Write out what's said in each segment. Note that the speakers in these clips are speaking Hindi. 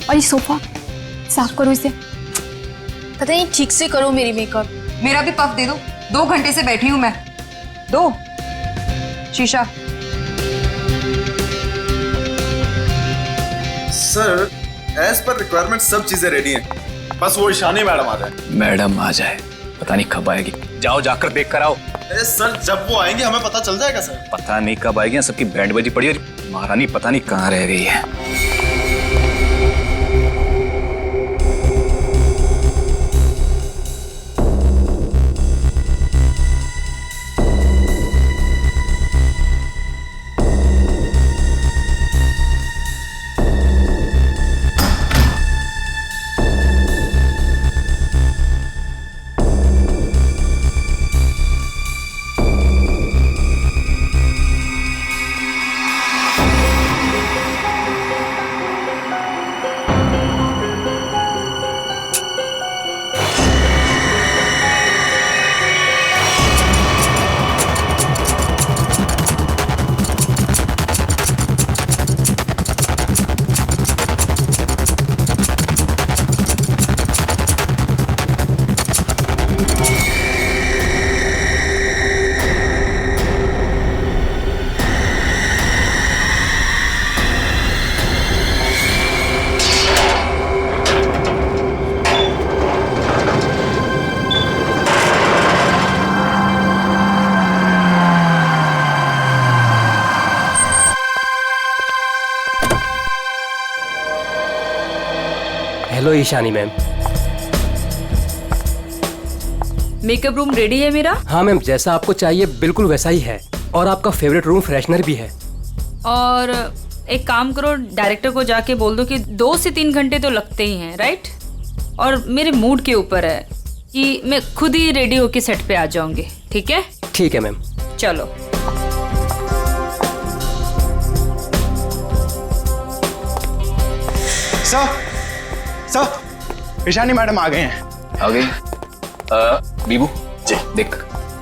और ये सोफा साफ करो इसे। पता नहीं ठीक से करो मेरी मेकअप। मेरा भी पफ दे दो, 2 घंटे से बैठी हूं मैं। दो शीशा। सर एज पर रिक्वायरमेंट सब चीजें रेडी हैं, बस वो ईशानी मैडम आ जाए। मैडम आ जाए, पता नहीं कब आएगी। जाओ जाकर देख कर आओ। अरे सर जब वो आएंगे हमें पता चल जाएगा सर। पता नहीं कब आएगी, सबकी बैंड बजी पड़ी है, महारानी पता नहीं कहाँ रह गई है। Hello Ishani ma'am. Makeup room ready है मेरा। हाँ मैम, जैसा आपको चाहिए बिल्कुल वैसा ही है, और आपका फेवरेट रूम फ्रेशनर भी है। और एक काम करो, डायरेक्टर को जाके बोल दो कि 2 से 3 घंटे तो लगते ही हैं, राइट? और मेरे मूड के ऊपर है कि मैं खुद ही रेडी होके सेट पे आ जाऊंगी। ठीक है? ठीक है मैम। चलो। सर ईशानी मैडम आ गए हैं। आ गई। बीबू जी देख,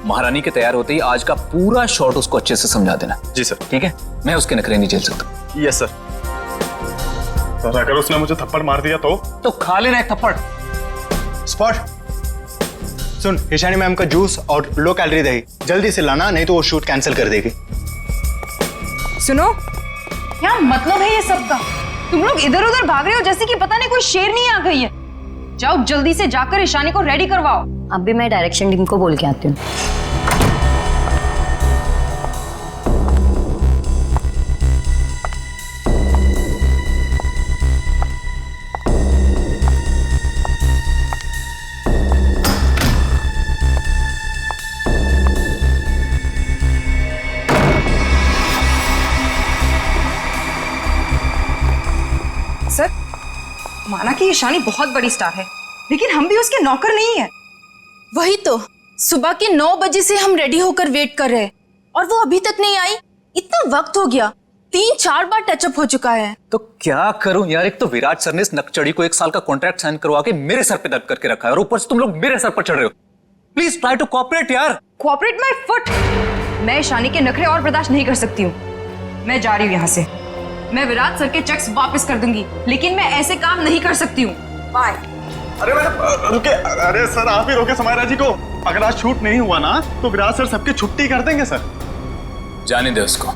महारानी के तैयार होते ही आज का पूरा शॉट उसको अच्छे से समझा देना। जी सर। ठीक है, मैं उसके नखरे नहीं झेल सकता। Yes sir. सर अगर उसने मुझे थप्पड़ मार दिया तो खा लेना एक थप्पड़। स्पॉट सुन, ईशानी मैम का जूस और लो कैलोरी दही जल्दी से लाना, नहीं तो वो शूट कैंसिल कर देगी। सुनो, क्या मतलब है ये सब का? तुम लोग इधर उधर भाग रहे हो जैसे कि पता नहीं कोई शेरनी आ गई है। जाओ जल्दी से जाकर ईशानी को रेडी करवाओ। अब भी मैं डायरेक्शन टीम को बोल के आती हूँ। सर, माना कि ईशानी बहुत बड़ी स्टार है, लेकिन हम भी उसके नौकर नहीं है। वही तो, सुबह के 9 बजे से हम रेडी होकर वेट कर रहे हैं और वो अभी तक नहीं आई। इतना वक्त हो गया, 3-4 बार टचअप हो चुका है। तो क्या करूं यार, एक तो विराट सर ने इस नकचड़ी को 1 साल का कॉन्ट्रैक्ट साइन करवा के मेरे सर पे दर्द करके रखा है, और ऊपर से तुम लोग मेरे सर पर चढ़ रहे हो। प्लीज ट्राई टू कोऑपरेट यार। Cooperate my foot. मैं ईशानी के नखरे और बर्दाश्त नहीं कर सकती हूँ। मैं जा रही हूँ यहाँ से। मैं विराट सर के चेक्स वापस कर दूंगी, लेकिन मैं ऐसे काम नहीं कर सकती हूँ। बाय। अरे मैडम रुके। अरे सर आप ही रोके समायरा जी को। अगर आज शूट नहीं हुआ ना तो विराट सर सबकी छुट्टी कर देंगे सर। जाने दे उसको,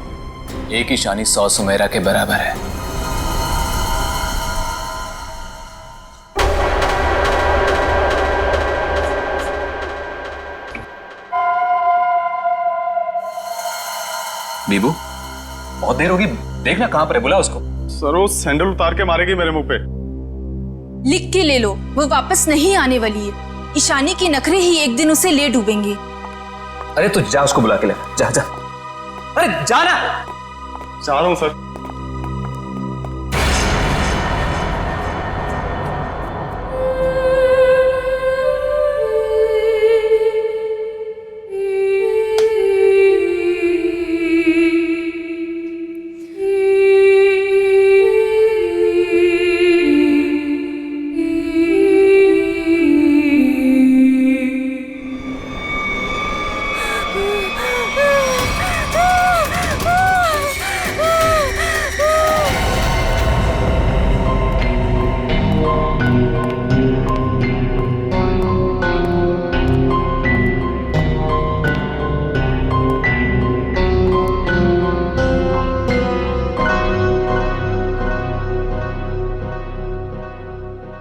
एक ईशानी 100 सुमेरा के बराबर है। बीबू बहुत देर होगी, देखना कहां पर है, बुला उसको। सर वो सैंडल उतार के मारेगी मेरे मुंह पे। लिख के ले लो, वो वापस नहीं आने वाली है। ईशानी के नखरे ही एक दिन उसे ले डूबेंगे। अरे तू जा, उसको बुला के ले। जा जा, अरे जाना। जा रहा हूं सर।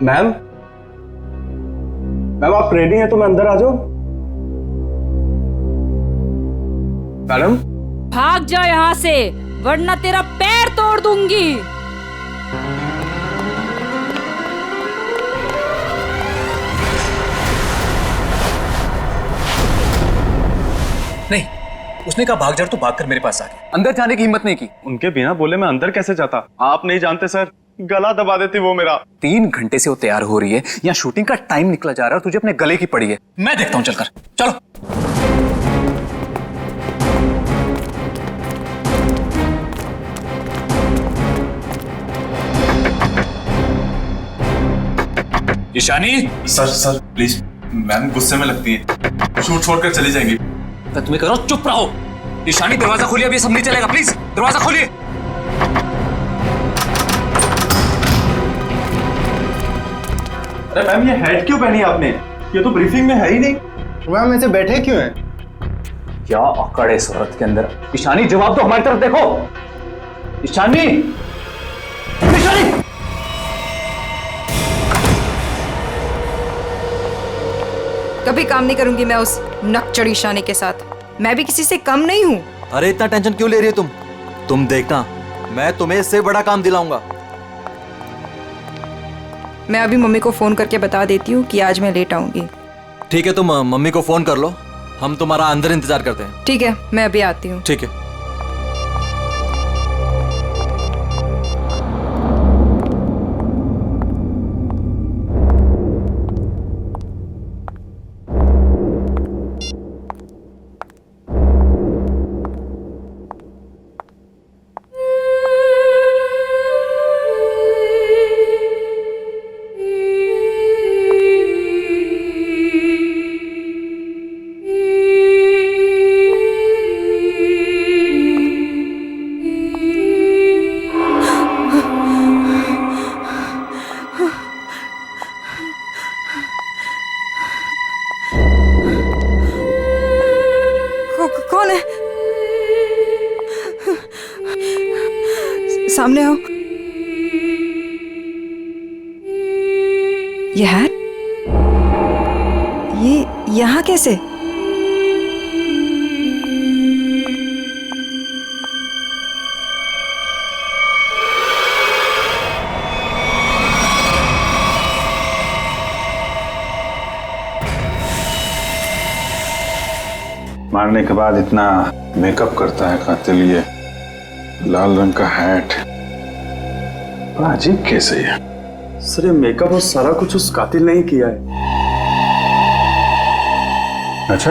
मैम मैम आप रेडी हैं तो मैं अंदर आ जाऊं? मैडम भाग जा यहाँ से, वरना तेरा पैर तोड़ दूंगी। नहीं, उसने कहा भाग जा तो भागकर मेरे पास आ गया, अंदर जाने की हिम्मत नहीं की। उनके बिना बोले मैं अंदर कैसे जाता? आप नहीं जानते सर, गला दबा देती वो मेरा। 3 घंटे से वो तैयार हो रही है, यहाँ शूटिंग का टाइम निकला जा रहा है, तुझे अपने गले की पड़ी है। मैं देखता हूँ, चलकर चलो। ईशानी। सर प्लीज, मैम गुस्से में लगती है, शूट छोड़कर चली जाएंगी। मैं तुम्हें कह रहा हूं चुप रहो। ईशानी दरवाजा खोलिए, अभी सब नहीं चलेगा, प्लीज दरवाजा खोलिए। अरे मैम, ये हेड क्यों पहनी आपने? ये तो ब्रीफिंग में है ही नहीं। मैम ऐसे बैठे क्यों हैं? क्या अकड़ है इस औरत के अंदर। ईशानी जवाब तो हमारी तरफ देखो। ईशानी, ईशानी। कभी काम नहीं करूंगी मैं उस नकचड़ी शानी के साथ। मैं भी किसी से कम नहीं हूँ। अरे इतना टेंशन क्यों ले रही हो तुम देखना, मैं तुम्हें इससे बड़ा काम दिलाऊंगा। मैं अभी मम्मी को फोन करके बता देती हूँ कि आज मैं लेट आऊंगी। ठीक है, तुम मम्मी को फोन कर लो, हम तुम्हारा अंदर इंतजार करते हैं। ठीक है, मैं अभी आती हूँ। ठीक है। कौन है? सामने आओ। ये हैट, ये यहाँ कैसे? मारने के बाद इतना मेकअप करता है कातिल, ये लाल रंग का हैट, बड़ा अजीब केस है ये। सर ये मेकअप और सारा कुछ उस कातिल ने ही किया है। अच्छा,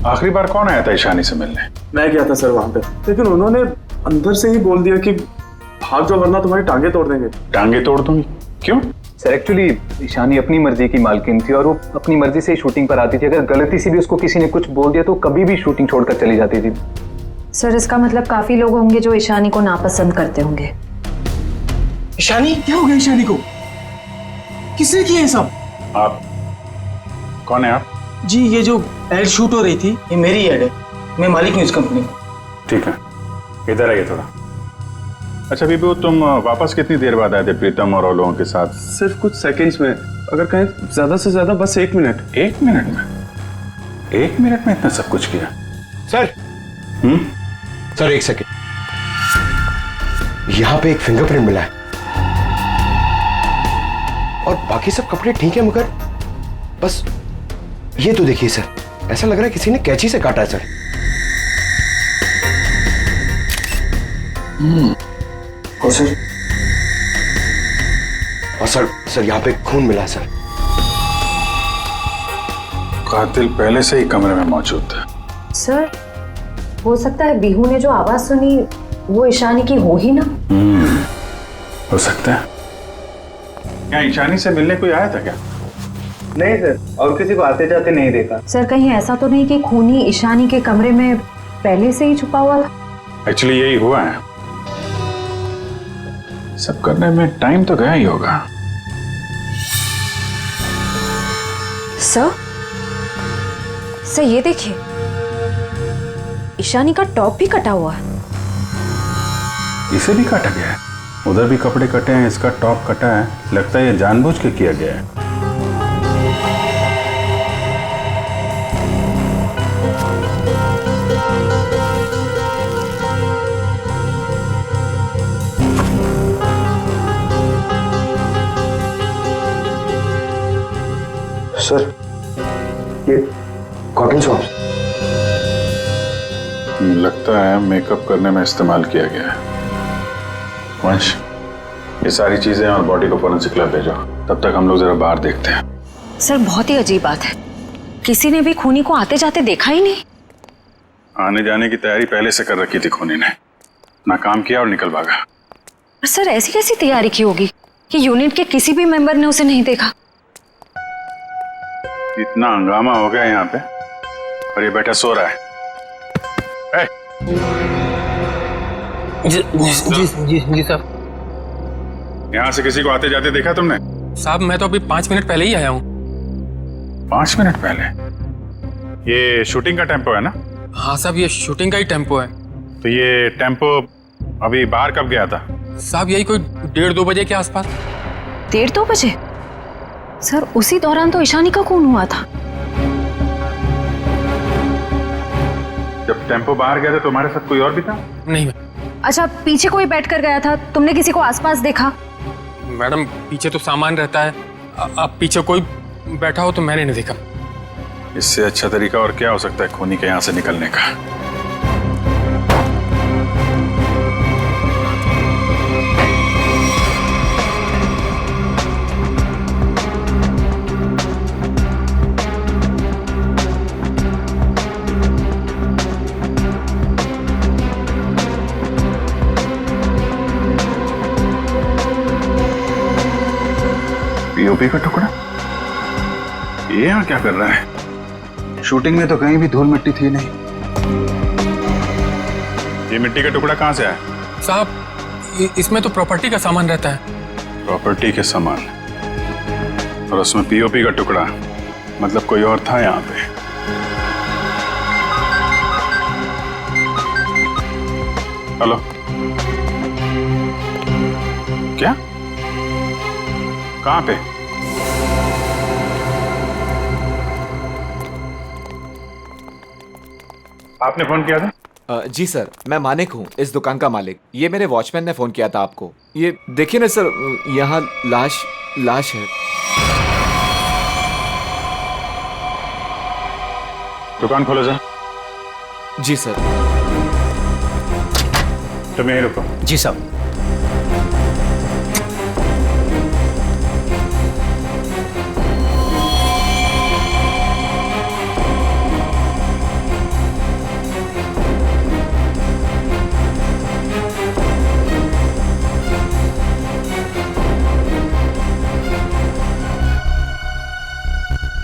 आखिरी बार कौन आया था ईशानी से मिलने? मैं गया था सर वहां पे, लेकिन उन्होंने अंदर से ही बोल दिया कि भाग जाओ वरना तुम्हारी टांगे तोड़ देंगे। टांगे तोड़ दूंगी? क्यों? सर एक्चुअली ईशानी अपनी मर्जी की मालकिन थी और वो अपनी मर्जी से ही शूटिंग पर आती थी। अगर गलती से भी उसको किसी ने कुछ बोल दिया तो कभी भी शूटिंग छोड़कर चली जाती थी। सर इसका मतलब काफी लोग होंगे जो ईशानी को नापसंद करते होंगे। ईशानी? क्या हो गया ईशानी को? किसने किया ये सब? आप कौन है? आप जी ये जो एड शूट हो रही थी ये मेरी एड है, मैं मालिक हूँ इस कंपनी का। ठीक है, इधर आइए थोड़ा। अच्छा बीबू, तुम वापस कितनी देर बाद आए थे प्रीतम और लोगों के साथ? सिर्फ कुछ सेकंड्स में, अगर कहें ज्यादा से ज्यादा बस 1 मिनट। 1 मिनट में? 1 मिनट में इतना सब कुछ किया? सर सर एक सेकेंड, यहाँ पे एक फिंगरप्रिंट मिला है और बाकी सब कपड़े ठीक है, मगर बस ये तो देखिए सर, ऐसा लग रहा है किसी ने कैंची से काटा है सर। और सर यहाँ पे खून मिला है सर। कातिल पहले से ही कमरे में मौजूद था। सर हो सकता है बिहू ने जो आवाज सुनी वो ईशानी की हो ही ना। हो सकता है। क्या ईशानी से मिलने कोई आया था क्या? नहीं सर, और किसी को आते जाते नहीं देखा। सर कहीं ऐसा तो नहीं कि खूनी ईशानी के कमरे में पहले से ही छुपा हुआ था? एक्चुअली यही हुआ है, सब करने में टाइम तो गया ही होगा। सर ये देखिए, ईशानी का टॉप भी कटा हुआ है। इसे भी काटा गया है? उधर भी कपड़े कटे हैं, इसका टॉप कटा है। लगता है ये जानबूझ के किया गया है। सर, ये कॉटन सॉक्स लगता है मेकअप करने में इस्तेमाल किया गया है। वंश, ये सारी चीजें और बॉडी को फोरेंसिक लैब भेजो। तब तक हम लोग जरा बाहर देखते हैं। सर बहुत ही अजीब बात है, किसी ने भी खूनी को आते जाते देखा ही नहीं। आने जाने की तैयारी पहले से कर रखी थी खूनी ने, ना काम किया और निकल भागा। सर ऐसी कैसी तैयारी की होगी कि यूनिट के किसी भी मेंबर ने उसे नहीं देखा? इतना हंगामा हो गया यहाँ पे और ये बैठा सो रहा है। जी साहब। यहाँ से किसी को आते जाते देखा तुमने? साहब मैं तो अभी 5 मिनट पहले ही आया हूँ। 5 मिनट पहले? ये शूटिंग का टेम्पो है ना? हाँ साहब, ये शूटिंग का ही टेम्पो है। तो ये टेम्पो अभी बाहर कब गया था? साहब यही कोई 1:30-2 बजे के आसपास। 1:30-2 बजे? सर उसी दौरान तो ईशानी का खून हुआ था। जब टेम्पो बाहर गया था तो हमारे साथ कोई और भी था? नहीं अच्छा, पीछे कोई बैठ कर गया था, तुमने किसी को आसपास देखा? मैडम, पीछे तो सामान रहता है, अब पीछे कोई बैठा हो तो मैंने नहीं देखा। इससे अच्छा तरीका और क्या हो सकता है खूनी के यहाँ से निकलने का? पीओपी का टुकड़ा ये यहाँ क्या कर रहा है? शूटिंग में तो कहीं भी धूल मिट्टी थी नहीं। ये मिट्टी का टुकड़ा कहाँ से आया? साहब इसमें तो प्रॉपर्टी का सामान रहता है। प्रॉपर्टी के सामान और उसमें पीओपी का टुकड़ा, मतलब कोई और था यहाँ पे। हेलो, क्या? कहाँ पे? आपने फोन किया था? जी सर, मैं मानिक हूँ, इस दुकान का मालिक। ये मेरे वॉचमैन ने फोन किया था आपको। ये देखिए ना सर, यहाँ लाश है। दुकान खोलो सर। जी सर। तुम यहीं रुको। जी साहब।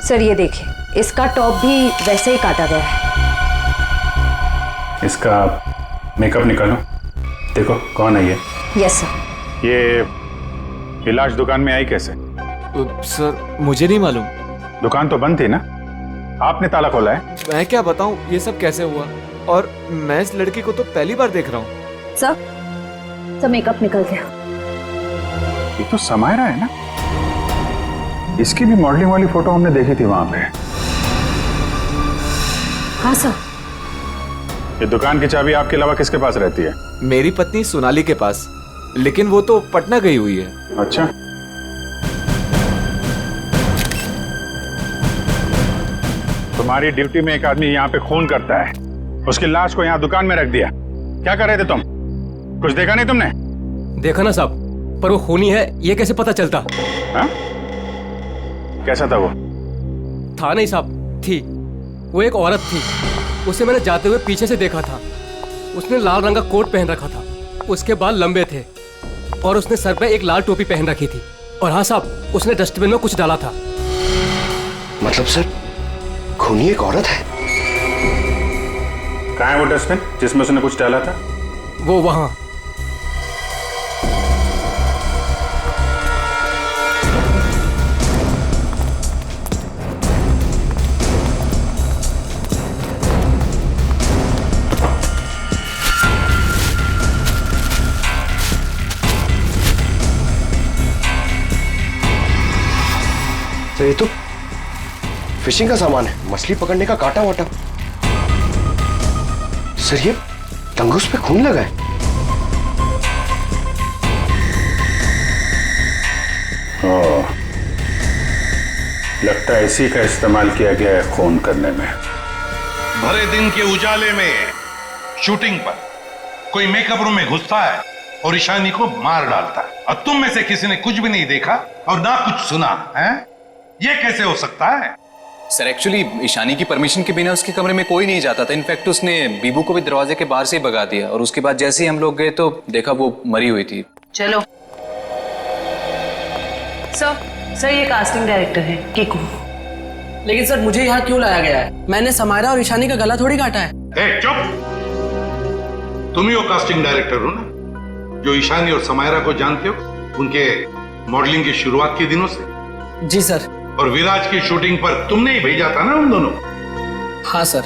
सर ये देखिए, इसका टॉप भी वैसे ही काटा गया है। इसका मेकअप निकालो, देखो कौन है ये। Yes sir. ये लाश दुकान में आई कैसे? सर मुझे नहीं मालूम। दुकान तो बंद थी ना, आपने ताला खोला है? मैं क्या बताऊं ये सब कैसे हुआ, और मैं इस लड़की को तो पहली बार देख रहा हूँ। सर मेकअप निकल गया। ये तो समायरा है ना? इसकी भी मॉडलिंग वाली फोटो हमने देखी थी वहां पे। हाँ सर। ये दुकान की चाबी आपके अलावा किसके पास रहती है? मेरी पत्नी सोनाली के पास, लेकिन वो तो पटना गई हुई है। अच्छा, तुम्हारी ड्यूटी में एक आदमी यहाँ पे खून करता है, उसकी लाश को यहाँ दुकान में रख दिया। क्या कर रहे थे तुम? कुछ देखा नहीं तुमने? देखा ना साहब, पर वो खूनी है ये कैसे पता चलता? हा? कैसा था वो? था नहीं साहब, थी। वो एक औरत थी, उसे मैंने जाते हुए पीछे से देखा था। उसने लाल रंग का कोट पहन रखा था, उसके बाल लंबे थे और उसने सर पे एक लाल टोपी पहन रखी थी। और हाँ साहब, उसने डस्टबिन में कुछ डाला था। मतलब सर, खूनी एक औरत है? कहाँ है वो डस्टबिन जिसमें उसने कुछ डाला था? वो वहां। सर ये तो फिशिंग का सामान है, मछली पकड़ने का कांटा वाटा। सर ये तंगुस पे खून लगा है। लगता है इसी का इस्तेमाल किया गया है खून करने में। भरे दिन के उजाले में शूटिंग पर कोई मेकअप रूम में घुसता है और ईशानी को मार डालता है, और तुम में से किसी ने कुछ भी नहीं देखा और ना कुछ सुना है? ये कैसे हो सकता है? सर एक्चुअली ईशानी की परमिशन के बिना उसके कमरे में कोई नहीं जाता था। इनफैक्ट उसने बीबू को भी दरवाजे के बाहर से ही भगा दिया, और उसके बाद जैसे ही हम लोग गए तो देखा वो मरी हुई थी। चलो सर ये कास्टिंग डायरेक्टर है कीकू। लेकिन सर मुझे यहाँ क्यों लाया गया है? मैंने समायरा और ईशानी का गला थोड़ी काटा है। चुप! तुम ही वो कास्टिंग डायरेक्टर हो ना जो ईशानी और समायरा को जानते हो उनके मॉडलिंग की शुरुआत के दिनों से? जी सर। और विराज की शूटिंग पर तुमने ही भेजा था ना उन दोनों? हाँ सर।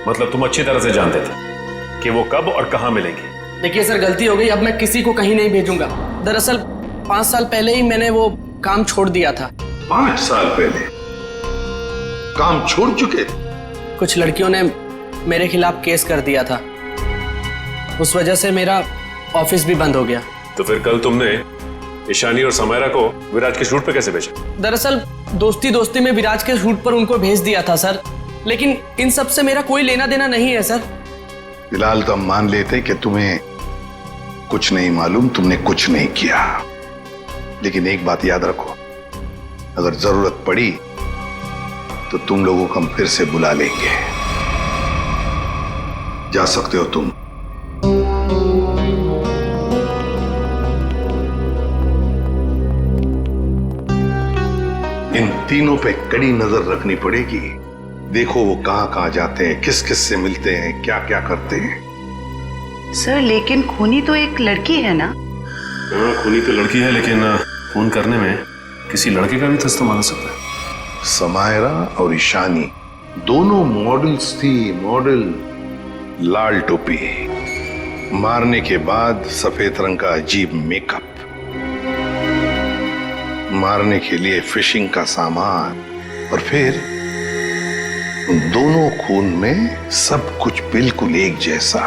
मतलब तुम अच्छी तरह से जानते थे कि वो कब और कहाँ मिलेंगी? देखिए सर गलती हो गई, अब मैं किसी को कहीं नहीं भेजूंगा। दरअसल 5 साल पहले ही मैंने वो काम छोड़ दिया था। 5 साल पहले काम छोड़ चुके थे? कुछ लड़कियों ने मेरे खिलाफ केस कर दिया था, उस वजह से मेरा ऑफिस भी बंद हो गया। तो फिर कल तुमने ईशानी और समायरा को विराज के शूट पे कैसे भेजा? दरअसल दोस्ती दोस्ती में विराज के शूट पर उनको भेज दिया था सर, लेकिन इन सब से मेरा कोई लेना देना नहीं है सर। फिलहाल तो हम मान लेते कि तुम्हें कुछ नहीं मालूम, तुमने कुछ नहीं किया। लेकिन एक बात याद रखो, अगर जरूरत पड़ी तो तुम लोगों को हम फिर से बुला लेंगे। जा सकते हो तुम। इन तीनों पे कड़ी नजर रखनी पड़ेगी। देखो वो कहां जाते हैं, किस किस से मिलते हैं, क्या क्या करते हैं। सर लेकिन खूनी तो एक लड़की है ना? हाँ खूनी तो लड़की है, लेकिन खून करने में किसी लड़के का भी तो इस्तेमाल हो सकता है। समायरा और ईशानी दोनों मॉडल्स थी, मॉडल। लाल टोपी, मारने के बाद सफेद रंग का अजीब मेकअप, मारने के लिए फिशिंग का सामान, और फिर उन दोनों खून में सब कुछ बिल्कुल एक जैसा।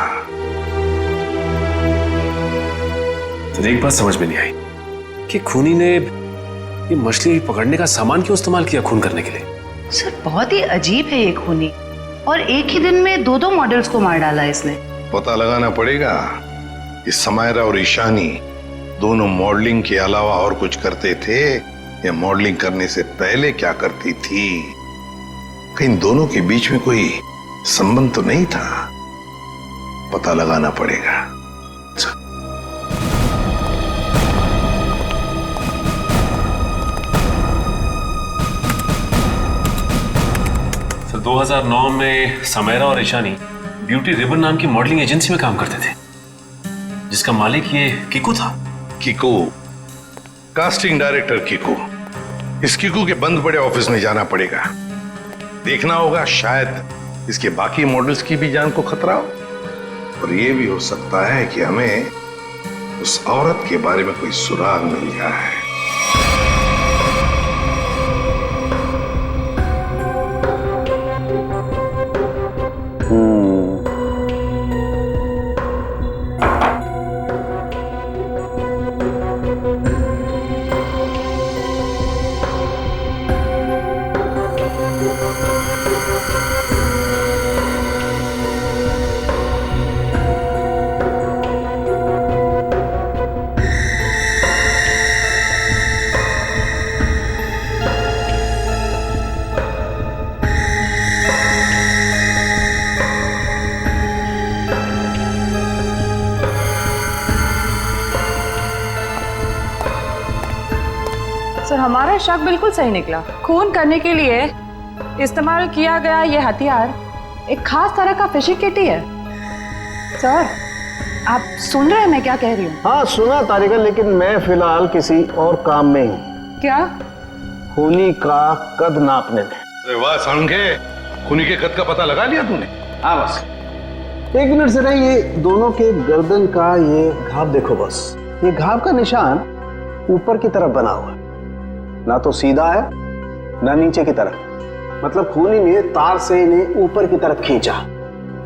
तो एक बात समझ में नहीं आई कि खूनी ने ये मछली पकड़ने का सामान क्यों इस्तेमाल किया खून करने के लिए? सर बहुत ही अजीब है ये खूनी, और एक ही दिन में 2 मॉडल्स को मार डाला इसने। पता लगाना पड़ेगा कि समायरा और ईशानी दोनों मॉडलिंग के अलावा और कुछ करते थे या मॉडलिंग करने से पहले क्या करती थी। कहीं दोनों के बीच में कोई संबंध तो नहीं था, पता लगाना पड़ेगा। सर 2009 में समायरा और ईशानी ब्यूटी रिबन नाम की मॉडलिंग एजेंसी में काम करते थे, जिसका मालिक ये कीकू था। Kiku, casting director Kiku. इस कीकू के बंद पड़े ऑफिस में जाना पड़ेगा, देखना होगा शायद इसके बाकी मॉडल्स की भी जान को खतरा हो, और ये भी हो सकता है कि हमें उस औरत के बारे में कोई सुराग मिल जाए। सर हमारा शक बिल्कुल सही निकला। खून करने के लिए इस्तेमाल किया गया ये हथियार एक खास तरह का फिशिंग किट ही है। सर आप सुन रहे हैं मैं क्या कह रही हूँ? हाँ सुना तारिका, लेकिन मैं फिलहाल किसी और काम में हूँ। क्या? खूनी का कद नापने में। अरे वाह सालुंखे, खूनी के कद का पता लगा लिया तूने? हाँ बस 1 मिनट से नहीं, ये दोनों के गर्दन का ये घाव देखो बस। ये घाव का निशान ऊपर की तरफ बना हुआ है, ना तो सीधा है ना नीचे की तरफ। मतलब खूनी ने तार से इन्हें ऊपर की तरफ खींचा।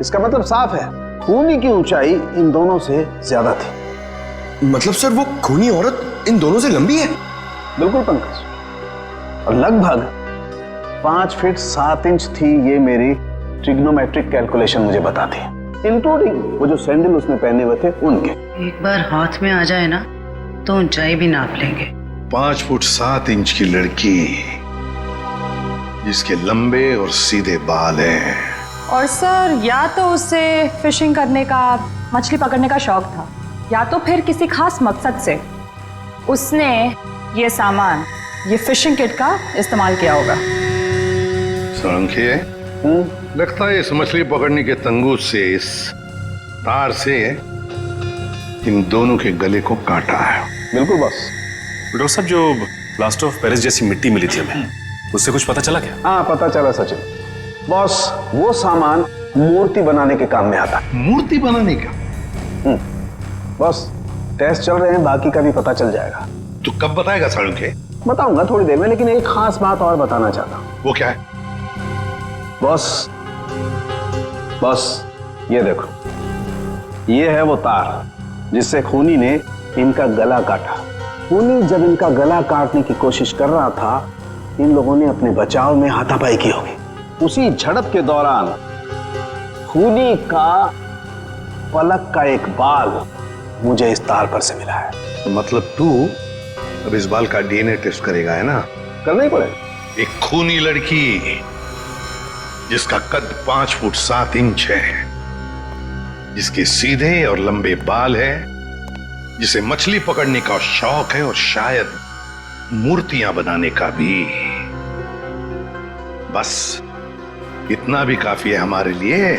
इसका मतलब साफ है, खूनी की ऊंचाई इन दोनों से ज्यादा थी। मतलब सर वो खूनी औरत इन दोनों से लंबी है? बिल्कुल पंकज, और लगभग 5 फीट 7 इंच थी, ये मेरी ट्रिग्नोमेट्रिक कैलकुलेशन मुझे बताती है, इंक्लूडिंग वो जो सैंडल उसने पहने हुए थे उनके। एक बार हाथ में आ जाए ना तो ऊंचाई भी नाप लेंगे। 5 फुट 7 इंच की लड़की जिसके लंबे और सीधे बाल हैं। और सर या तो उसे फिशिंग करने का, मछली पकड़ने का शौक था, या तो फिर किसी खास मकसद से उसने ये सामान, ये फिशिंग किट का इस्तेमाल किया होगा। सोलंकी, लगता है इस मछली पकड़ने के तंगूर से, इस तार से इन दोनों के गले को काटा है। बिल्कुल बॉस। डॉक्टर साहब, जो प्लास्टर ऑफ पेरिस जैसी मिट्टी मिली थी हमें, उससे कुछ पता चला क्या? हाँ पता चला सचिन। बॉस, वो सामान मूर्ति बनाने के काम में आता है। मूर्ति बनाने का? बॉस, टेस्ट चल रहे हैं, बाकी का भी पता चल जाएगा। तो कब बताएगा सोलंकी? बताऊंगा थोड़ी देर में, लेकिन एक खास बात और बताना चाहता हूँ। वो क्या है? बॉस, ये देखो, ये है वो तार जिससे खूनी ने इनका गला काटा। खूनी जब इनका गला काटने की कोशिश कर रहा था, इन लोगों ने अपने बचाव में हाथापाई की होगी। उसी झड़प के दौरान खूनी का पलक का एक बाल मुझे इस तार पर से मिला है। तो मतलब तू अब इस बाल का डीएनए टेस्ट करेगा, है ना? करना ही पड़ेगा। एक खूनी लड़की जिसका कद 5 फुट 7 इंच है, जिसके सीधे और लंबे बाल है, जिसे मछली पकड़ने का शौक है और शायद मूर्तियां बनाने का भी। बस इतना भी काफी है हमारे लिए,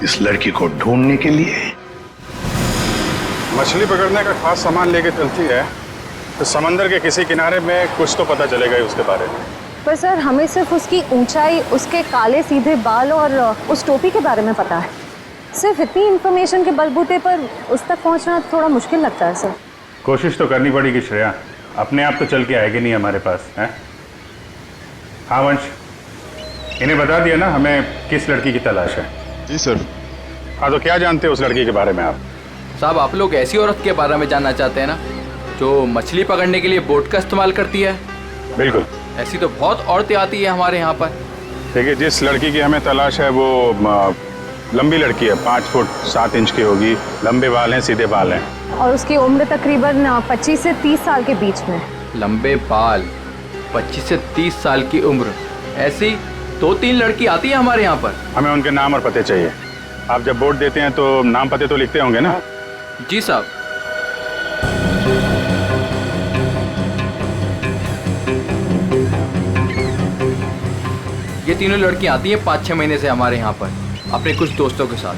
इस लड़की को ढूंढने के लिए। मछली पकड़ने का खास सामान लेके चलती है तो समंदर के किसी किनारे में कुछ तो पता चलेगा ही उसके बारे में। पर सर, हमें सिर्फ उसकी ऊंचाई, उसके काले सीधे बाल और उस टोपी के बारे में पता है। सिर्फ इतनी इंफॉर्मेशन के बलबूते पर उस तक पहुंचना थोड़ा मुश्किल लगता है सर। कोशिश तो करनी पड़ेगी श्रेया, अपने आप तो चल के आएगी नहीं हमारे पास, है? हाँ वंश, इन्हें बता दिया ना हमें किस लड़की की तलाश है? जी सर। हाँ, तो क्या जानते हैं उस लड़की के बारे में आप? साहब, आप लोग ऐसी औरत के बारे में जानना चाहते हैं ना जो मछली पकड़ने के लिए बोट का इस्तेमाल करती है? बिल्कुल। ऐसी तो बहुत औरतें आती है हमारे यहाँ पर। देखिए, जिस लड़की की हमें तलाश है वो लंबी लड़की है, 5 फुट 7 इंच की होगी, लंबे बाल हैं, सीधे बाल हैं। और उसकी उम्र तकरीबन 25 से 30 साल के बीच में। लंबे बाल, 25 से 30 साल की उम्र, ऐसी 2-3 लड़की आती है हमारे यहाँ पर। हमें उनके नाम और पते चाहिए। आप जब बोर्ड देते हैं तो नाम पते तो लिखते होंगे ना? जी साहब। ये तीनों लड़कियां आती हैं 5-6 महीने से हमारे यहाँ पर अपने कुछ दोस्तों के साथ।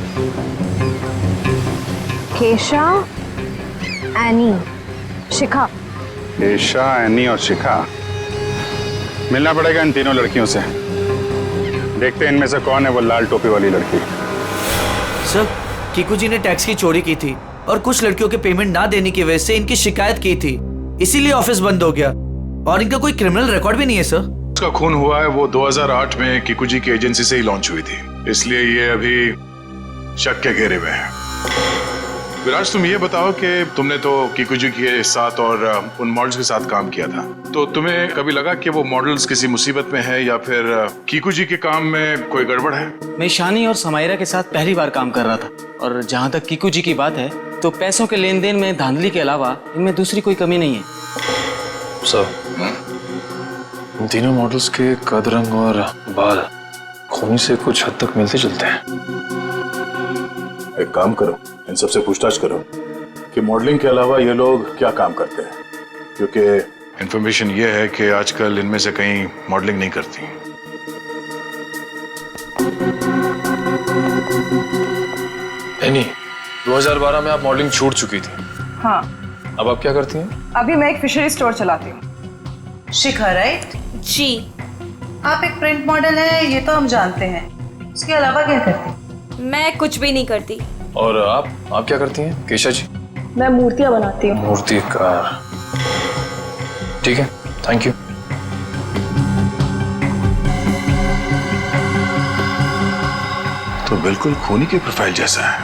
केशा, एनी, शिखा। केशा, एनी और शिखा। मिलना पड़ेगा इन तीनों लड़कियों से। देखते हैं इनमें से कौन है वो लाल टोपी वाली लड़की। सर, कीकू जी ने टैक्स की चोरी की थी और कुछ लड़कियों के पेमेंट ना देने की वजह से इनकी शिकायत की थी, इसीलिए ऑफिस बंद हो गया। और इनका कोई क्रिमिनल रिकॉर्ड भी नहीं है सर। उसका खून हुआ है वो 2008 में कीकू जी की एजेंसी से ही लॉन्च हुई थी, इसलिए ये अभी शक के घेरे में है। विराज, तुम ये बताओ कि तुमने तो कीकू जी के साथ और उन मॉडल्स के साथ काम किया था, तो तुम्हें कभी लगा कि वो मॉडल्स किसी मुसीबत में है या फिर कीकू जी के काम में कोई गड़बड़ है? मैं ईशानी और समायरा के साथ पहली बार काम कर रहा था, और जहाँ तक कीकू जी की बात है तो पैसों के लेन देन में धांधली के अलावा इनमें दूसरी कोई कमी नहीं है। सर, इन तीनों मॉडल्स के कद, रंग और बाल खूनी से कुछ हद तक मिलते जुलते हैं। एक काम करो, इन सबसे पूछताछ करो कि मॉडलिंग के अलावा ये लोग क्या काम करते हैं, क्योंकि इन्फॉर्मेशन ये है कि आजकल इनमें से कहीं मॉडलिंग नहीं करती। एनी, 2012 में आप मॉडलिंग छूट चुकी थी। हाँ। अब आप क्या करती हैं? अभी मैं एक फिशरी स्टोर चलाती हूँ। शिखा, राइट? जी। आप एक प्रिंट मॉडल है, ये तो हम जानते हैं। इसके अलावा क्या करती हैं? मैं कुछ भी नहीं करती। और आप क्या करती हैं केशा जी? मैं मूर्तियाँ बनाती हूँ। मूर्तिकार। ठीक है, थैंक यू। बिल्कुल खूनी की प्रोफाइल जैसा है।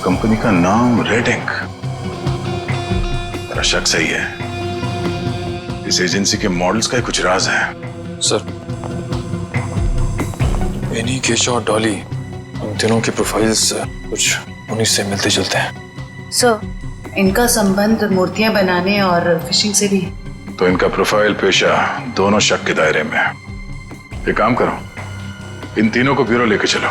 कंपनी का नाम रेड इंक। मेरा शक सही है, इस एजेंसी के मॉडल्स का ही कुछ राज है। सर, एनी, केशा और डॉली, उन तीनों के प्रोफाइल्स कुछ उन्हीं से मिलते जुलते हैं। सर, इनका संबंध मूर्तियां बनाने और फिशिंग से भी है। तो इनका प्रोफाइल पेशा दोनों शक के दायरे में है। एक काम करो, इन तीनों को ब्यूरो लेके चलो।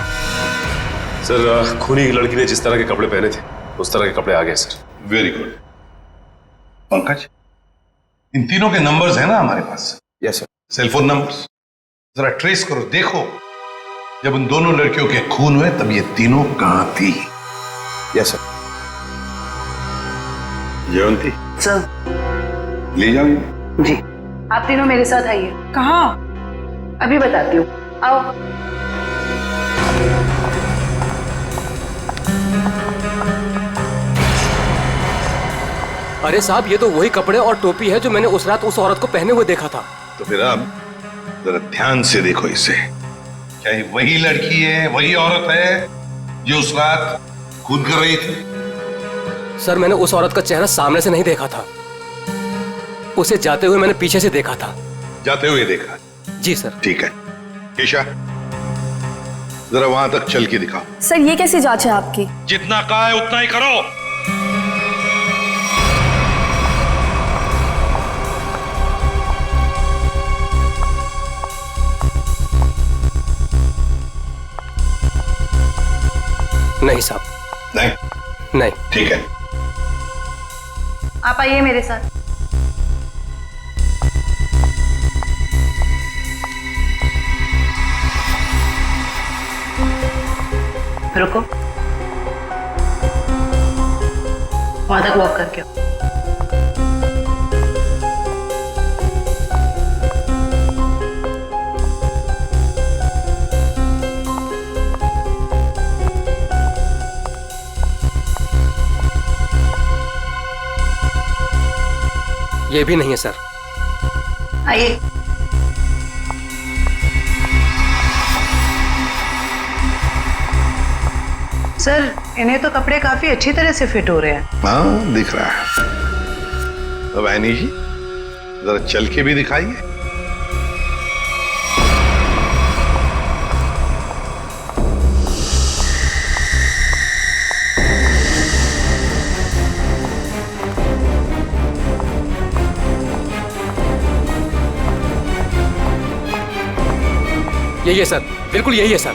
सर, खूनी की लड़की ने जिस तरह के कपड़े पहने थे उस तरह के कपड़े आ गए सर। Very good. पंकज, इन तीनों के नंबर्स हैं ना हमारे पास? Yes sir. सेलफोन नंबर्स जरा ट्रेस करो, देखो जब उन दोनों लड़कियों के खून हुए तब ये तीनों कहां थी। Yes sir. जयंती सर। ले जाओ। जी, आप तीनों मेरे साथ आइए। कहाँ? अभी बताती हूँ, आओ। अरे साहब, ये तो वही कपड़े और टोपी है जो मैंने उस रात उस औरत को पहने हुए देखा था। तो फिर अब जरा ध्यान से देखो इसे। क्या ये वही लड़की है, वही औरत है जो उस रात खून कर रही थी? सर, मैंने उस औरत का चेहरा सामने से नहीं देखा था, उसे जाते हुए मैंने पीछे से देखा था। जाते हुए देखा? जी सर। ठीक है, केशा जरा वहां तक चल के दिखाओ। सर, ये कैसी जांच है आपकी? जितना कहा है उतना ही करो। नहीं साहब। नहीं? ठीक है। आप आइए मेरे साथ। रुको, वहां तक वॉक करके आओ। ये भी नहीं है सर। आइए। सर, इन्हें तो कपड़े काफी अच्छी तरह से फिट हो रहे हैं। हाँ, दिख रहा है। अब ऐनी जी जरा चल के भी दिखाइए। यही है सर, बिल्कुल यही है सर।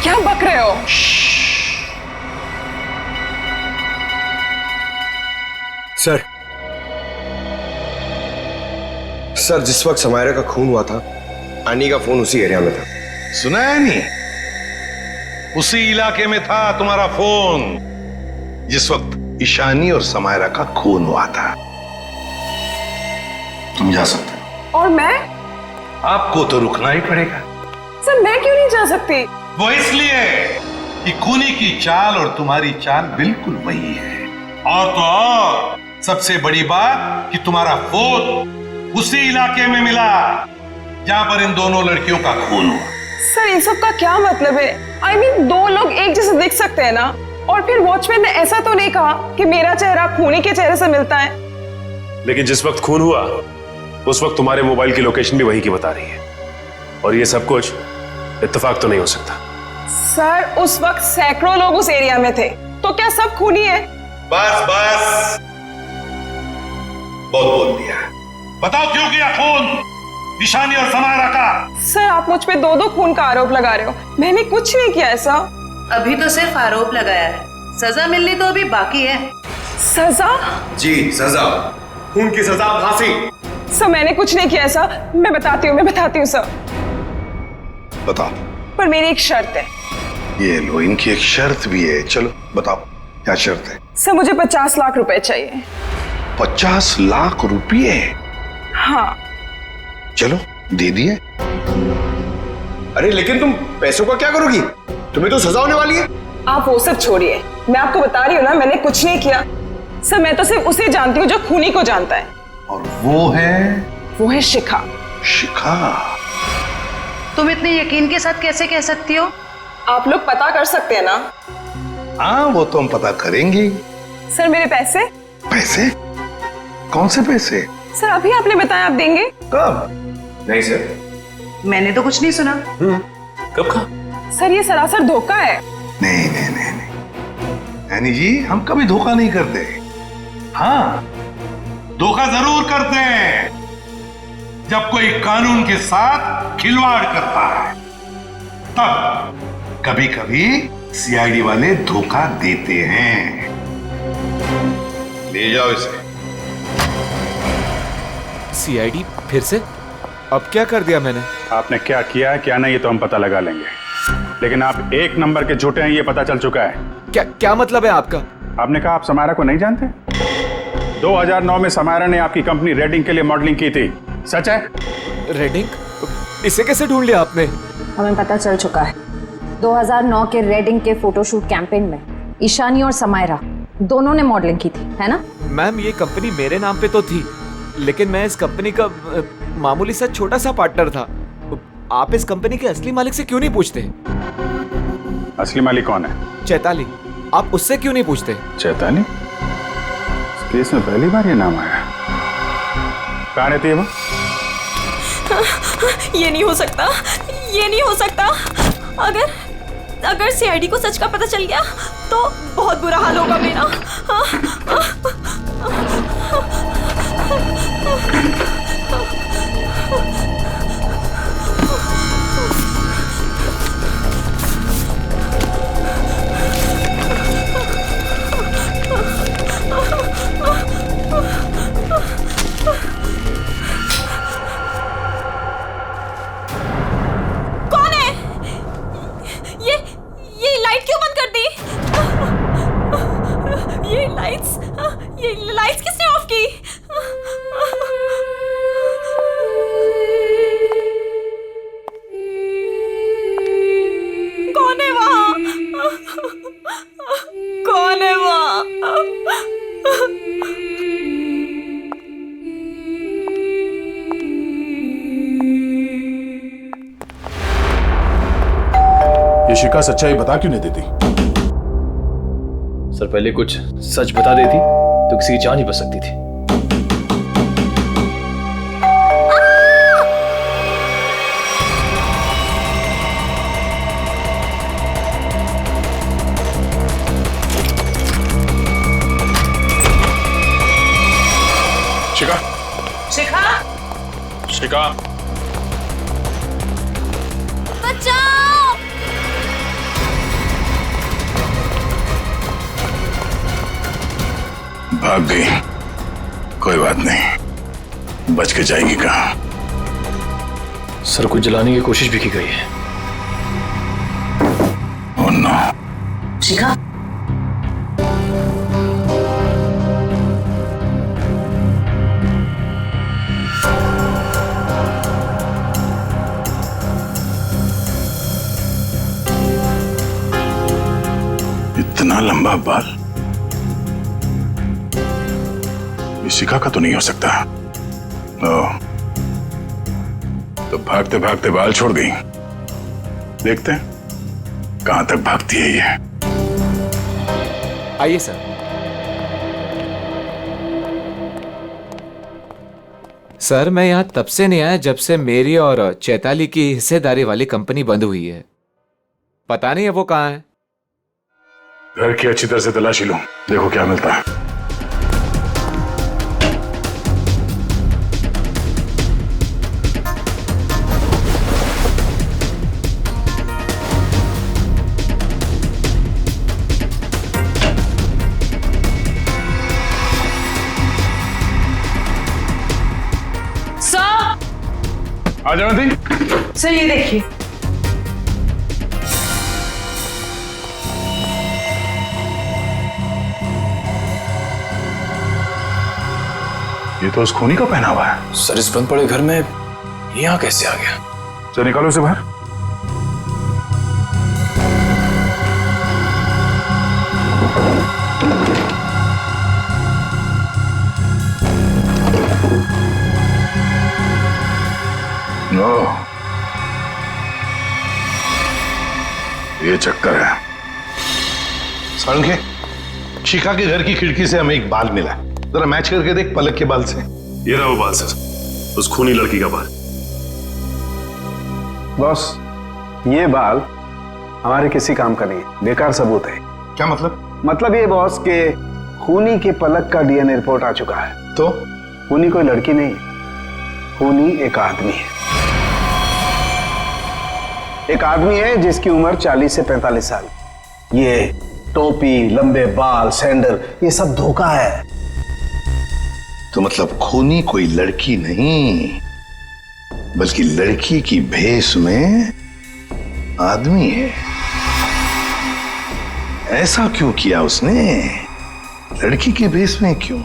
क्या बक रहे हो? सर, सर जिस वक्त समायरा का खून हुआ था, आनी का फोन उसी एरिया में था। सुना है नहीं? उसी इलाके में था तुम्हारा फोन जिस वक्त ईशानी और समायरा का खून हुआ था। तुम जा सकते हो। और मैं? आपको तो रुकना ही पड़ेगा। सर, मैं क्यों नहीं जा सकती? वो इसलिए कि खूनी की चाल और तुम्हारी चाल बिल्कुल वही है। और तो और सबसे बड़ी बात कि तुम्हारा फोन उसी इलाके में मिला जहां पर इन दोनों लड़कियों का खून हुआ। सर, इन सब का क्या मतलब है? I mean, दो लोग एक जैसे दिख सकते हैं ना? और फिर वॉचमैन ने ऐसा तो नहीं कहा कि मेरा चेहरा खूनी के चेहरे से मिलता है। लेकिन जिस वक्त खून हुआ उस वक्त तुम्हारे मोबाइल की लोकेशन भी वही की बता रही है, और ये सब कुछ इत्तेफाक तो नहीं हो सकता। सर, उस वक्त सैकड़ों लोग उस एरिया में थे, तो क्या सब खूनी है? बस बस, बहुत बोल दिया। बताओ क्यों किया खून ईशानी और समायरा का? सर, आप मुझ पे दो दो खून का आरोप लगा रहे हो। मैंने कुछ नहीं किया ऐसा। अभी तो सिर्फ आरोप लगाया है, सजा मिलनी तो अभी बाकी है। सजा? जी, सजा। खून की सजा फांसी। सर, मैंने कुछ नहीं किया ऐसा। मैं बताती हूँ सर। बताओ। पर मेरी एक शर्त है। ये लो, इनकी एक शर्त भी है। चलो बताओ, क्या शर्त है? सर, मुझे 50 लाख रुपए चाहिए। 50 लाख रुपये? हाँ। चलो दे दिए। अरे लेकिन तुम पैसों का क्या करोगी? तुम्हें तो सजा होने वाली है। आप वो सब छोड़िए, मैं आपको बता रही हूँ ना, मैंने कुछ नहीं किया। सर, मैं तो सिर्फ उसे जानती हूँ जो खूनी को जानता है। और वो है शिखा। शिखा? तुम इतने यकीन के साथ कैसे कह सकती हो आप लोग पता कर सकते हैं ना? हाँ वो तो हम पता करेंगे। सर मेरे पैसे? पैसे? कौन से पैसे? सर अभी आपने बताया आप देंगे। कब? नहीं सर, मैंने तो कुछ नहीं सुना। कब कहा? सर ये सरासर धोखा है। नहीं नहीं नहीं नहीं यानी जी हम कभी धोखा नहीं करते। हाँ धोखा जरूर करते हैं जब कोई कानून के साथ खिलवाड़ करता है, तब कभी कभी सीआईडी वाले धोखा देते हैं। ले जाओ इसे। सीआईडी फिर से? अब क्या कर दिया मैंने? आपने क्या किया है क्या नहीं ये तो हम पता लगा लेंगे, लेकिन आप एक नंबर के झूठे हैं ये पता चल चुका है। क्या मतलब है आपका? आपने कहा आप समायरा को नहीं जानते। 2009 में समायरा ने आपकी कंपनी रेडिंग के लिए मॉडलिंग की थी, सच है? रेडिंग? इसे कैसे ढूंढ लिया आपने? हमें पता चल चुका है 2009 के रेडिंग के फोटोशूट कैंपेन में ईशानी और समायरा दोनों ने मॉडलिंग की थी, है ना? मैम ये कंपनी मेरे नाम पे तो थी, लेकिन मैं इस कंपनी का मामूली सा छोटा सा पार्टनर था। आप इस कंपनी के असली मालिक से क्यों नहीं पूछते? असली मालिक कौन है? चैताली। आप उससे क्यों नहीं पूछते? चैताली? इस केस में पहली बार ये नाम आया। कहाँ रहती है वो? ये नहीं हो सकता, ये नहीं हो सकता। अगर सीआईडी को सच का पता चल गया तो बहुत बुरा हाल होगा मेरा। कौन है? ये लाइट क्यों बंद कर दी? ये लाइट्स किसने ऑफ की? कौन है वहां? कौन है वहां? ये शिका सच्चाई बता क्यों नहीं देती? सर पहले कुछ सच बता देती तो किसी की जान ही बच सकती थी। शिका, शिखा, शिका, बचाओ! भाग गई। कोई बात नहीं, बच के जाएगी कहाँ? सर को जलाने की कोशिश भी की गई है। Oh no. शिखा, इतना लंबा बाल ये शिखा का तो नहीं हो सकता। तो भागते भागते बाल छोड़ गई। देखते हैं कहां तक भागती है ये। आइए सर। सर मैं यहाँ तब से नहीं आया जब से मेरी और चैताली की हिस्सेदारी वाली कंपनी बंद हुई है। पता नहीं है वो कहाँ है। घर की अच्छी तरह से तलाशी लो, देखो क्या मिलता है। आ जाओ दी। सर ये देखिए। ये तो उस खूनी का पहना हुआ है। सर इस बंद पड़े घर में ये यहाँ कैसे आ गया? चलो निकालो उसे बाहर। ये चक्कर है। सारंगे, शिखा के घर की खिड़की से हमें एक बाल मिला, जरा मैच करके देख पलक के बाल से। ये रहा वो बाल सर, उस खूनी लड़की का बाल। बॉस, ये बाल हमारे किसी काम का नहीं, बेकार सबूत है। क्या मतलब? मतलब ये बॉस के खूनी के पलक का डीएनए रिपोर्ट आ चुका है। तो खूनी कोई लड़की नहीं, खूनी एक आदमी है। एक आदमी है जिसकी उम्र 40 से 45 साल। ये टोपी, लंबे बाल, सैंडल, ये सब धोखा है। तो मतलब खूनी कोई लड़की नहीं, बल्कि लड़की की भेष में आदमी है। ऐसा क्यों किया उसने? लड़की के भेष में क्यों?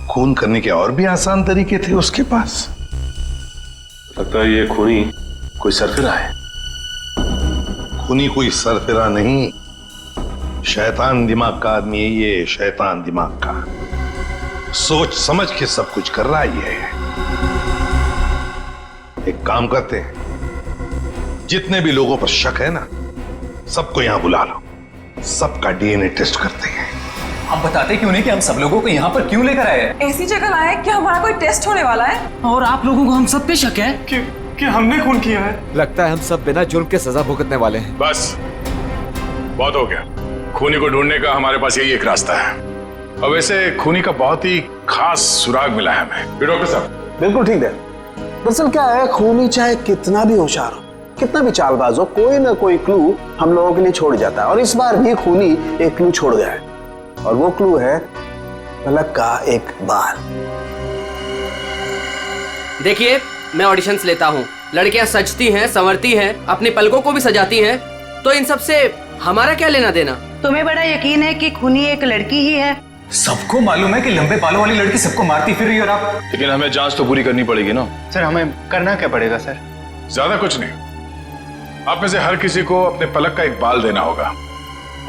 खून करने के और भी आसान तरीके थे उसके पास। लगता है ये खूनी कोई सरफिरा है। खूनी कोई सरफिरा नहीं, शैतान दिमाग का आदमी है ये, शैतान दिमाग का। सोच समझ के सब कुछ कर रहा है ये। एक काम करते हैं, जितने भी लोगों पर शक है ना, सबको यहां बुला लो, सबका डीएनए टेस्ट करते हैं। आप बताते क्यों नहीं कि हम सब लोगों को यहाँ पर क्यों लेकर आए हैं? ऐसी जगह लाए हैं कि हमारा कोई टेस्ट होने वाला है और आप लोगों को हम सब पे शक है कि हमने खून किया है। लगता है हम सब बिना जुर्म के सजा भुगतने वाले हैं। बस बहुत हो गया। खूनी को ढूंढने का हमारे पास यही एक रास्ता है। और वैसे खूनी का बहुत ही खास सुराग मिला है हमें। डॉक्टर साहब बिल्कुल ठीक है। दरअसल क्या है, खूनी चाहे कितना भी होशियार हो, कितना भी चालबाज हो, कोई ना कोई क्लू हम लोगों के लिए छोड़ जाता है। और इस बार भी खूनी एक क्लू छोड़ गया है, और वो क्लू है पलक का एक बाल। देखिए, मैं ऑडिशंस लेता हूँ, लड़कियां सजती हैं, संवरती हैं, अपनी पलकों को भी सजाती हैं, तो इन सब से हमारा क्या लेना देना? तुम्हें बड़ा यकीन है कि खूनी एक लड़की ही है? सबको मालूम है कि लंबे बालों वाली लड़की सबको मारती फिर रही है। और आप? लेकिन हमें जांच तो पूरी करनी पड़ेगी ना सर। हमें करना क्या पड़ेगा सर? ज्यादा कुछ नहीं, आप में से हर किसी को अपने पलक का एक बाल देना होगा,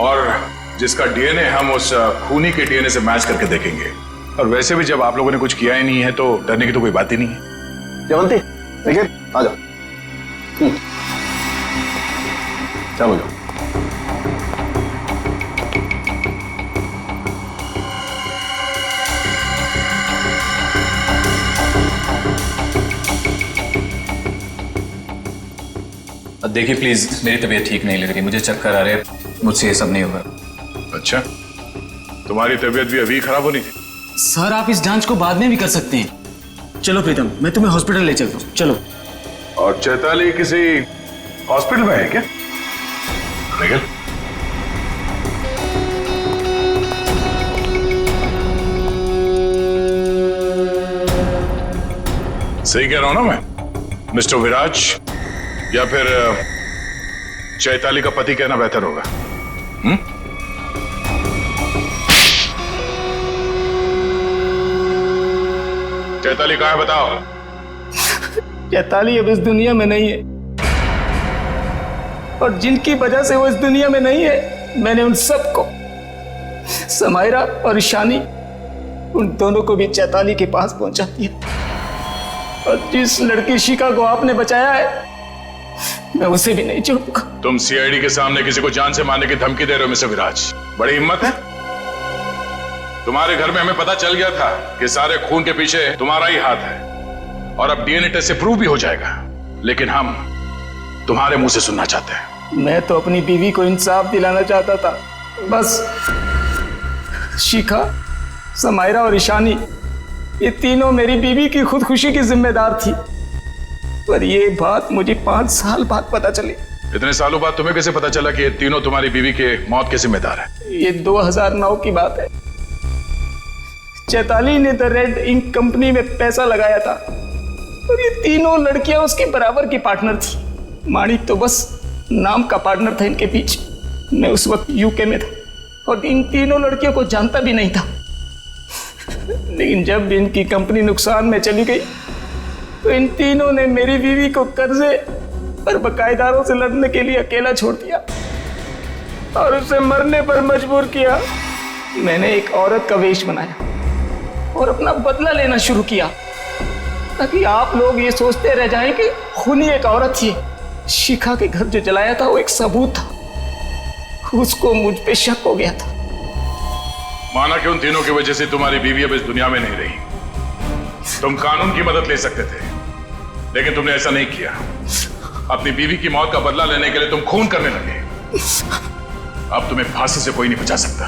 और जिसका डीएनए हम उस खूनी के डीएनए से मैच करके देखेंगे। और वैसे भी जब आप लोगों ने कुछ किया ही नहीं है तो डरने की तो कोई बात ही नहीं है। जयवंती, देखिए आ जाओ। चलो जाओ। देखिए प्लीज, मेरी तबीयत ठीक नहीं लग रही, मुझे चक्कर आ रहे हैं, मुझसे ये सब नहीं होगा। अच्छा, तुम्हारी तबीयत भी अभी खराब होनी थी? सर आप इस जांच को बाद में भी कर सकते हैं। चलो प्रीतम, मैं तुम्हें हॉस्पिटल ले चलता हूँ, चलो। और चैताली किसी हॉस्पिटल में है क्या? निकल। सही कह रहा हूं ना मैं? मिस्टर विराज या फिर चैताली का पति कहना बेहतर होगा। चैताली कहाँ है बताओ? चैताली अब इस दुनिया में नहीं है, और जिनकी वजह से वो इस दुनिया में नहीं है, मैंने उन सबको, समायरा और ईशानी, उन दोनों को भी चैताली के पास पहुंचा दिया। और जिस लड़की शिखा को आपने बचाया है, मैं उसे भी नहीं छोड़ूंगा। तुम सीआईडी के सामने किसी को जान से मारने की धमकी दे रहे हो मिस्टर विराज, बड़ी हिम्मत है। तुम्हारे घर में हमें पता चल गया था कि सारे खून के पीछे तुम्हारा ही हाथ है, और अब डीएनए टेस्ट से प्रूव भी हो जाएगा, लेकिन हम तुम्हारे मुंह से सुनना चाहते हैं। मैं तो अपनी बीवी को इंसाफ दिलाना चाहता था, बस शिखा, समायरा और ईशानी, ये तीनों मेरी बीवी की खुदकुशी की जिम्मेदार थी। पर ये बात मुझे 5 साल बाद पता चली। इतने सालों बाद तुम्हें कैसे पता चला कि ये तीनों तुम्हारी बीवी के मौत के जिम्मेदार है? ये 2009 की बात है। चैताली ने द रेड इंक कंपनी में पैसा लगाया था, और ये तीनों लड़कियां उसके बराबर की पार्टनर थी। माणिक तो बस नाम का पार्टनर था इनके बीच। मैं उस वक्त यूके में था, और इन तीनों लड़कियों को जानता भी नहीं था। लेकिन जब इनकी कंपनी नुकसान में चली गई, तो इन तीनों ने मेरी बीवी को कर्जे और बकायेदारों से लड़ने के लिए अकेला छोड़ दिया, और उसे मरने पर मजबूर किया। मैंने एक औरत का वेश बनाया और अपना बदला लेना शुरू किया, ताकि आप लोग ये सोचते रह जाएं कि खूनी एक औरत थी। शिखा के घर जो जलाया था वो एक सबूत था, उसको मुझ पे शक हो गया था। माना कि उन तीनों की वजह से तुम्हारी बीवी अब इस दुनिया में नहीं रही। तुम कानून की मदद ले सकते थे, लेकिन तुमने ऐसा नहीं किया। अपनी बीवी की मौत का बदला लेने के लिए तुम खून करने लगे। अब तुम्हें फांसी से कोई नहीं बचा सकता।